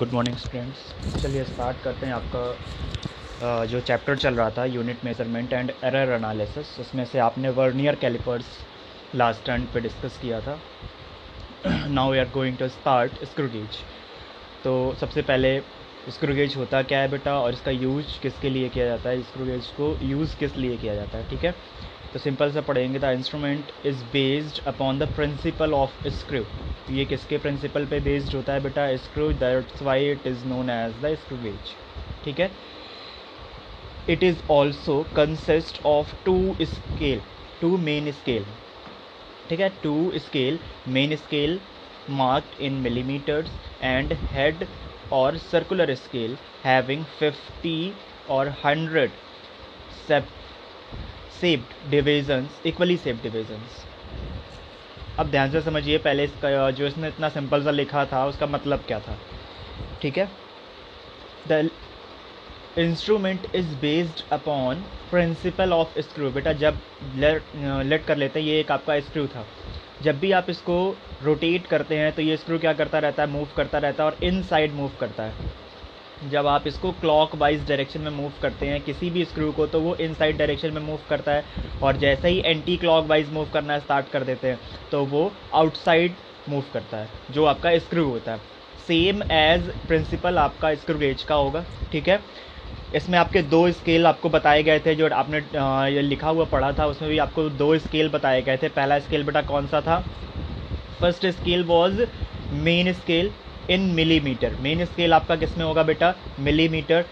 Good morning students. चलिए start करते हैं। आपका जो चैप्टर चल रहा था unit measurement and error analysis, उसमें से आपने वर्नियर कैलिपर्स लास्ट टर्न पे डिस्कस किया था। Now we are going to start screw gauge. तो सबसे पहले स्क्रू गेज होता क्या है बेटा, और इसका यूज किसके लिए किया जाता है, स्क्रू गेज को यूज़ किस लिए किया जाता है। ठीक है, तो सिंपल से पढ़ेंगे। The instrument is based upon the principle of screw. ये किसके प्रिंसिपल पे बेस्ड होता है बेटा, screw. That's why it is known as the screw gauge. ठीक है, it is also consist of two main scale. ठीक है, two scale, main scale marked in millimeters and head or circular scale having 50 or 100 shaped divisions, equally shaped divisions। अब ध्यान से समझिए, पहले इसका जो इसने इतना सिंपल सा लिखा था उसका मतलब क्या था। ठीक है, the instrument is based upon principal of screw. बेटा जब लेट कर लेते हैं, ये एक आपका स्क्रू था। जब भी आप इसको रोटेट करते हैं तो ये स्क्रू क्या करता रहता है, मूव करता रहता है और इनसाइड मूव करता है। जब आप इसको क्लॉकवाइज डायरेक्शन में मूव करते हैं किसी भी स्क्रू को, तो वो इनसाइड डायरेक्शन में मूव करता है, और जैसे ही एंटी क्लॉकवाइज मूव करना स्टार्ट कर देते हैं तो वो आउटसाइड मूव करता है, जो आपका स्क्रू होता है। सेम एज प्रिंसिपल आपका स्क्रू गेज का होगा। ठीक है, इसमें आपके दो स्केल आपको बताए गए थे, जो आपने ये लिखा हुआ पढ़ा था उसमें भी आपको दो स्केल बताए गए थे। पहला स्केल बेटा कौन सा था, first scale was main scale in millimetre. Main scale आपका किस में होगा बेटा, मिलीमीटर।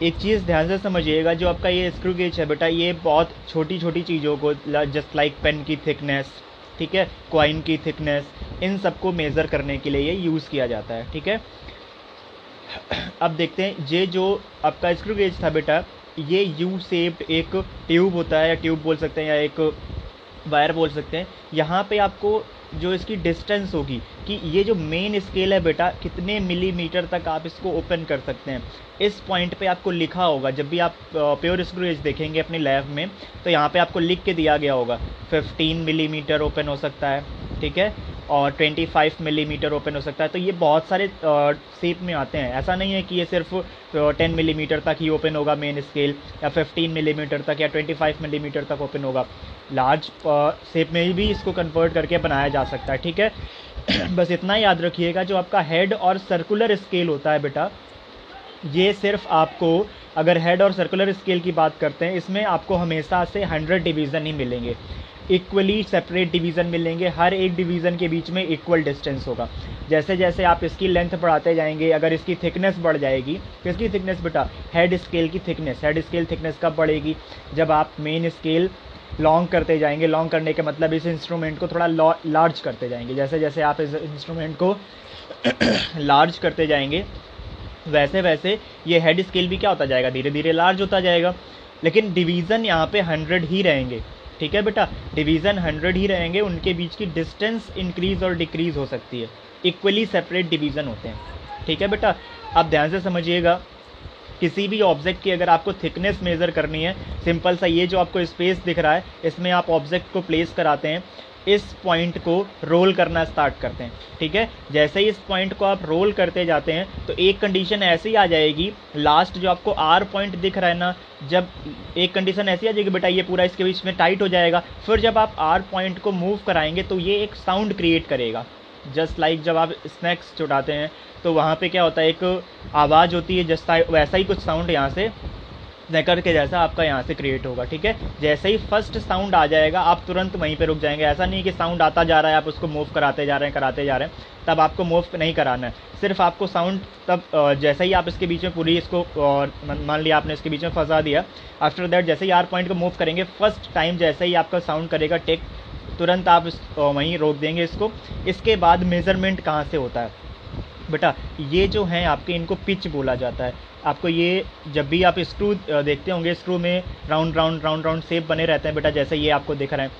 एक चीज़ ध्यान से समझिएगा, जो आपका ये स्क्रू गेज है बेटा, ये बहुत छोटी छोटी चीज़ों को, जस्ट लाइक पेन की थिकनेस, ठीक है, कॉइन की थिकनेस, इन सबको मेज़र करने के लिए ये यूज़ किया जाता है। ठीक है, अब देखते हैं, ये जो आपका स्क्रू गेज था बेटा, ये यू शेप्ड एक ट्यूब होता है, या ट्यूब बोल सकते हैं या एक वायर बोल सकते हैं। यहाँ पे आपको जो इसकी डिस्टेंस होगी कि ये जो मेन स्केल है बेटा, कितने मिलीमीटर तक आप इसको ओपन कर सकते हैं, इस पॉइंट पे आपको लिखा होगा। जब भी आप प्योर स्क्रू गेज देखेंगे अपनी लैब में, तो यहाँ पे आपको लिख के दिया गया होगा 15 मिलीमीटर ओपन हो सकता है। ठीक है, और 25 मिलीमीटर ओपन हो सकता है। तो ये बहुत सारे शेप में आते हैं। ऐसा नहीं है कि ये सिर्फ 10 मिलीमीटर तक ही ओपन होगा मेन स्केल, या 15 मिलीमीटर तक, या 25 मिलीमीटर तक ओपन होगा। लार्ज शेप में भी इसको कन्वर्ट करके बनाया जा सकता है। ठीक है, बस इतना याद रखिएगा, जो आपका हेड और सर्कुलर स्केल होता है बेटा, ये सिर्फ आपको, अगर हेड और सर्कुलर स्केल की बात करते हैं, इसमें आपको हमेशा से 100 डिवीज़न ही मिलेंगे, इक्वली सेपरेट डिवीज़न मिलेंगे। हर एक डिवीज़न के बीच में इक्वल डिस्टेंस होगा। जैसे जैसे आप इसकी लेंथ बढ़ाते जाएंगे, अगर इसकी थिकनेस बढ़ जाएगी, किसकी थिकनेस बेटा, हेड स्केल की थिकनेस। हेड स्केल थिकनेस कब बढ़ेगी, जब आप मेन स्केल लॉन्ग करते जाएंगे। लॉन्ग करने के मतलब इस इंस्ट्रूमेंट को थोड़ा लार्ज करते जाएंगे। जैसे जैसे आप इस इंस्ट्रूमेंट को लार्ज करते जाएंगे, वैसे वैसे ये हेड स्केल भी क्या होता जाएगा, धीरे धीरे लार्ज होता जाएगा। लेकिन डिवीज़न यहाँ पे 100 ही रहेंगे। ठीक है बेटा, डिवीज़न 100 ही रहेंगे, उनके बीच की डिस्टेंस इंक्रीज़ और डिक्रीज़ हो सकती है। इक्वली सेपरेट डिवीज़न होते हैं। ठीक है बेटा, अब ध्यान से समझिएगा, किसी भी ऑब्जेक्ट की अगर आपको थिकनेस मेज़र करनी है, सिंपल सा, ये जो आपको स्पेस दिख रहा है, इसमें आप ऑब्जेक्ट को प्लेस कराते हैं, इस पॉइंट को रोल करना स्टार्ट करते हैं। ठीक है, जैसे ही इस पॉइंट को आप रोल करते जाते हैं, तो एक कंडीशन ऐसी आ जाएगी, लास्ट जो आपको आर पॉइंट दिख रहा है ना, जब एक कंडीशन ऐसी आ जाएगी बेटा, ये पूरा इसके बीच में टाइट हो जाएगा। फिर जब आप आर पॉइंट को मूव कराएंगे तो ये एक साउंड क्रिएट करेगा। जस्ट लाइक जब आप स्नैक्स चुटाते हैं तो वहाँ पे क्या होता है, एक आवाज़ होती है, जस्ट वैसा ही कुछ साउंड यहाँ से नेकर के जैसा आपका यहाँ से क्रिएट होगा। ठीक है, जैसे ही फर्स्ट साउंड आ जाएगा, आप तुरंत वहीं पे रुक जाएंगे। ऐसा नहीं कि साउंड आता जा रहा है, आप उसको मूव कराते जा रहे हैं, तब आपको मूव नहीं कराना है। सिर्फ आपको साउंड तब जैसे ही आप इसके बीच में पूरी इसको, मान लिया आपने इसके बीच में फंसा दिया, आफ्टर दैट जैसे ही आर पॉइंट को मूव करेंगे, फर्स्ट टाइम जैसे ही आपका साउंड करेगा टेक, तुरंत आप वहीं रोक देंगे इसको। इसके बाद मेज़रमेंट कहाँ से होता है बेटा, ये जो हैं आपके, इनको पिच बोला जाता है। आपको ये जब भी आप स्क्रू देखते होंगे, स्क्रू में round round round round shape बने रहते हैं बेटा, जैसे ये आपको दिख रहा है।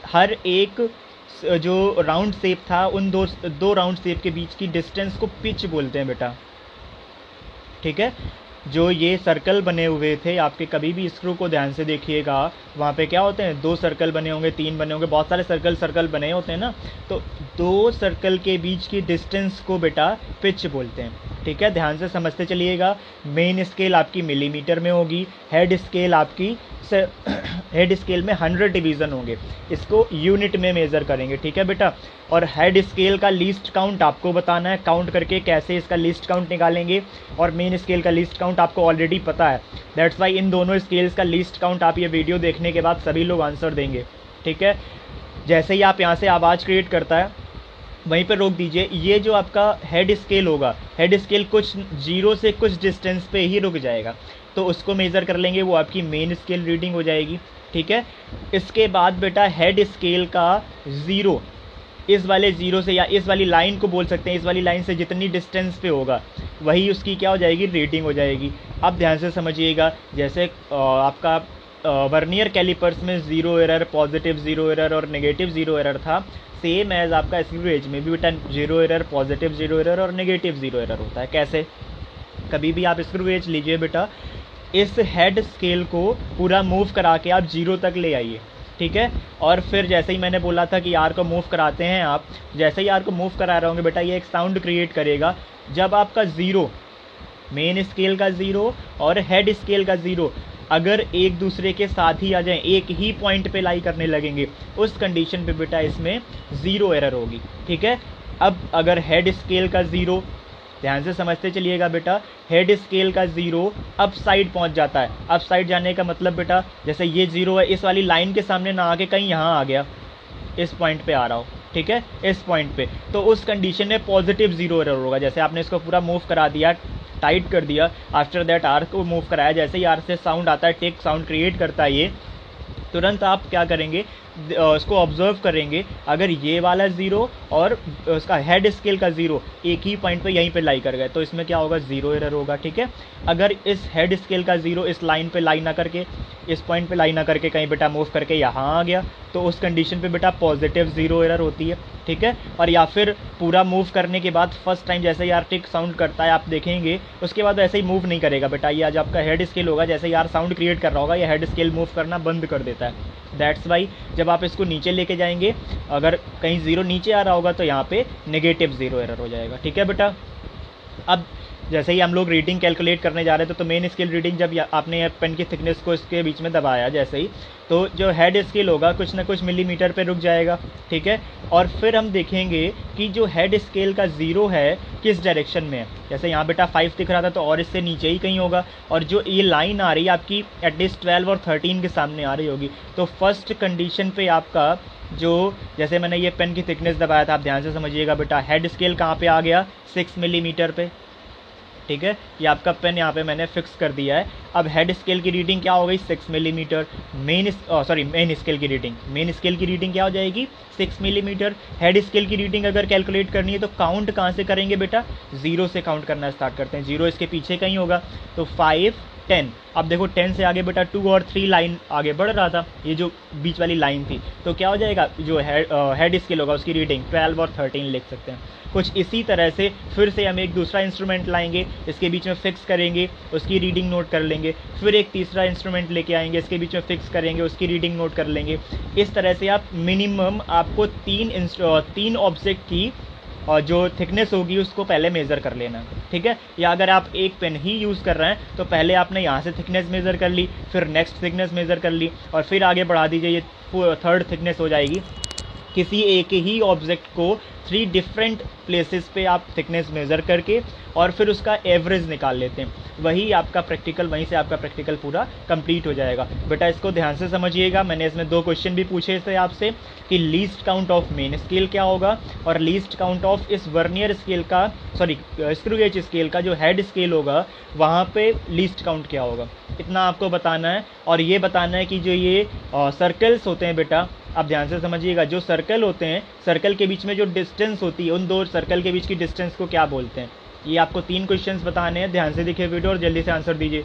हर एक जो राउंड शेप था, उन दो राउंड शेप के बीच की डिस्टेंस को पिच बोलते हैं बेटा। ठीक है, जो ये सर्कल बने हुए थे आपके, कभी भी स्क्रू को ध्यान से देखिएगा, वहाँ पे क्या होते हैं, 2 सर्कल बने होंगे, 3 बने होंगे, बहुत सारे सर्कल बने होते हैं ना। तो 2 सर्कल के बीच की डिस्टेंस को बेटा पिच बोलते हैं। ठीक है, ध्यान से समझते चलिएगा। मेन स्केल आपकी मिलीमीटर में होगी, हेड स्केल आपकी हेड स्केल में 100 डिवीज़न होंगे, इसको यूनिट में मेज़र करेंगे। ठीक है बेटा, और हेड स्केल का लीस्ट काउंट आपको बताना है, काउंट करके कैसे इसका लीस्ट काउंट निकालेंगे, और मेन स्केल का लीस्ट काउंट आपको ऑलरेडी पता है। दैट्स वाई इन दोनों स्केल्स का लीस्ट काउंट आप ये वीडियो देखने के बाद सभी लोग आंसर देंगे। ठीक है, जैसे ही आप यहाँ से आवाज़ क्रिएट करता है वहीं पर रोक दीजिए। ये जो आपका हेड स्केल होगा, हेड स्केल कुछ 0 से कुछ डिस्टेंस पे ही रुक जाएगा, तो उसको मेज़र कर लेंगे, वो आपकी मेन स्केल रीडिंग हो जाएगी। ठीक है, इसके बाद बेटा हेड स्केल का 0, इस वाले 0 से या इस वाली लाइन को बोल सकते हैं, इस वाली लाइन से जितनी डिस्टेंस पे होगा वही उसकी क्या हो जाएगी, रीडिंग हो जाएगी। अब ध्यान से समझिएगा, जैसे आपका वर्नियर कैलिपर्स में 0 एरर, पॉजिटिव 0 एरर और नेगेटिव 0 एरर था, सेम एज आपका स्क्रू गेज में भी बेटा 0 एरर, पॉजिटिव 0 एरर और नेगेटिव 0 एरर होता है। कैसे, कभी भी आप स्क्रू गेज लीजिए बेटा, इस हेड स्केल को पूरा मूव करा के आप 0 तक ले आइए। ठीक है, और फिर जैसे ही मैंने बोला था कि आर को मूव कराते हैं आप, जैसे ही आर को मूव करा रहे होंगे बेटा, ये एक साउंड क्रिएट करेगा। जब आपका 0, मेन स्केल का 0 और हेड स्केल का 0 अगर एक दूसरे के साथ ही आ जाएं, एक ही पॉइंट पे लाई करने लगेंगे, उस कंडीशन पे बेटा इसमें 0 एरर होगी। ठीक है, अब अगर हेड स्केल का 0, ध्यान से समझते चलिएगा बेटा, हेड स्केल का 0 अप साइड पहुंच जाता है। अप साइड जाने का मतलब बेटा, जैसे ये 0 है, इस वाली लाइन के सामने ना आके कहीं यहाँ आ गया, इस पॉइंट पे आ रहा हो। ठीक है, इस पॉइंट पे, तो उस कंडीशन में पॉजिटिव 0 एरर होगा। जैसे आपने इसको पूरा मूव करा दिया, टाइट कर दिया, आफ्टर दैट आर को मूव कराया, जैसे ही आर से साउंड आता है, टिक साउंड क्रिएट करता है, ये तुरंत आप क्या करेंगे, उसको ऑब्जर्व करेंगे। अगर ये वाला 0 और उसका हेड स्केल का 0 एक ही पॉइंट पे यहीं पे लाई कर गए, तो इसमें क्या होगा, 0 एरर होगा। ठीक है, अगर इस हेड स्केल का 0 इस लाइन पे लाई ना करके, इस पॉइंट पे लाई ना करके कहीं बेटा मूव करके यहाँ आ गया, तो उस कंडीशन पे बेटा पॉजिटिव 0 एरर होती है। ठीक है, और या फिर पूरा मूव करने के बाद फर्स्ट टाइम जैसे यार टिक साउंड करता है, आप देखेंगे उसके बाद ऐसे ही मूव नहीं करेगा बेटा। ये आज आपका हेड स्केल होगा, जैसे यार साउंड क्रिएट कर रहा होगा, ये हेड स्केल मूव करना बंद कर देता है। दैट्स वाई जब आप इसको नीचे लेके जाएंगे, अगर कहीं 0 नीचे आ रहा होगा तो यहाँ पे नेगेटिव 0 एरर हो जाएगा। ठीक है बेटा, अब जैसे ही हम लोग रीडिंग कैलकुलेट करने जा रहे थे, तो मेन स्केल रीडिंग जब आपने पेन की थिकनेस को इसके बीच में दबाया जैसे ही, तो जो हेड स्केल होगा कुछ ना कुछ मिलीमीटर पे रुक जाएगा। ठीक है, और फिर हम देखेंगे कि जो हेड स्केल का 0 है किस डायरेक्शन में है। जैसे यहाँ बेटा 5 दिख रहा था, तो और इससे नीचे ही कहीं होगा, और जो ये लाइन आ रही है आपकी एटलीस्ट 12 और 13 के सामने आ रही होगी। तो फर्स्ट कंडीशन पे आपका जो, जैसे मैंने ये पेन की थिकनेस दबाया था, आप ध्यान से समझिएगा बेटा, हेड स्केल कहाँ पे आ गया, 6 मिलीमीटर पे। ठीक है, ये आपका पेन यहाँ पे मैंने फिक्स कर दिया है। अब हेड स्केल की रीडिंग क्या हो गई, 6 मिलीमीटर। मेन स्केल की रीडिंग, मेन स्केल की रीडिंग क्या हो जाएगी, 6 मिलीमीटर। हेड स्केल की रीडिंग अगर कैलकुलेट करनी है तो काउंट कहाँ से करेंगे बेटा, 0 से काउंट करना स्टार्ट करते हैं। 0 इसके पीछे कहीं होगा, तो 5, 10। अब देखो 10 से आगे बेटा 2 और 3 लाइन आगे बढ़ रहा था, ये जो बीच वाली लाइन थी, तो क्या हो जाएगा, जो हेड स्केल होगा उसकी रीडिंग 12 और 13 लिख सकते हैं। कुछ इसी तरह से फिर से हम एक दूसरा इंस्ट्रूमेंट लाएंगे, इसके बीच में फिक्स करेंगे, उसकी रीडिंग नोट कर लेंगे। फिर एक तीसरा इंस्ट्रूमेंट लेके आएंगे, इसके बीच में फिक्स करेंगे, उसकी रीडिंग नोट कर लेंगे। इस तरह से आप मिनिमम आपको 3 ऑब्जेक्ट की और जो थिकनेस होगी उसको पहले मेज़र कर लेना। ठीक है, या अगर आप एक पेन ही यूज़ कर रहे हैं तो पहले आपने यहाँ से थिकनेस मेज़र कर ली, फिर नेक्स्ट थिकनेस मेज़र कर ली, और फिर आगे बढ़ा दीजिए, ये 3rd थिकनेस हो जाएगी। किसी एक ही ऑब्जेक्ट को 3 डिफरेंट प्लेसेस पे आप थिकनेस मेज़र करके और फिर उसका एवरेज निकाल लेते हैं, वही आपका प्रैक्टिकल, वहीं से आपका प्रैक्टिकल पूरा कंप्लीट हो जाएगा। बेटा इसको ध्यान से समझिएगा, मैंने इसमें 2 क्वेश्चन भी पूछे थे आपसे कि least count of main scale क्या होगा और लीस्ट काउंट ऑफ इस वर्नियर स्केल का, स्क्रू गेज स्केल का जो हेड स्केल होगा वहाँ पे लीस्ट काउंट क्या होगा, इतना आपको बताना है। और ये बताना है कि जो ये सर्कल्स होते हैं बेटा, आप ध्यान से समझिएगा, जो सर्कल होते हैं, सर्कल के बीच में जो डिस्टेंस होती है, उन 2 सर्कल के बीच की डिस्टेंस को क्या बोलते हैं। ये आपको 3 क्वेश्चंस बताने हैं, ध्यान से देखिए वीडियो और जल्दी से आंसर दीजिए।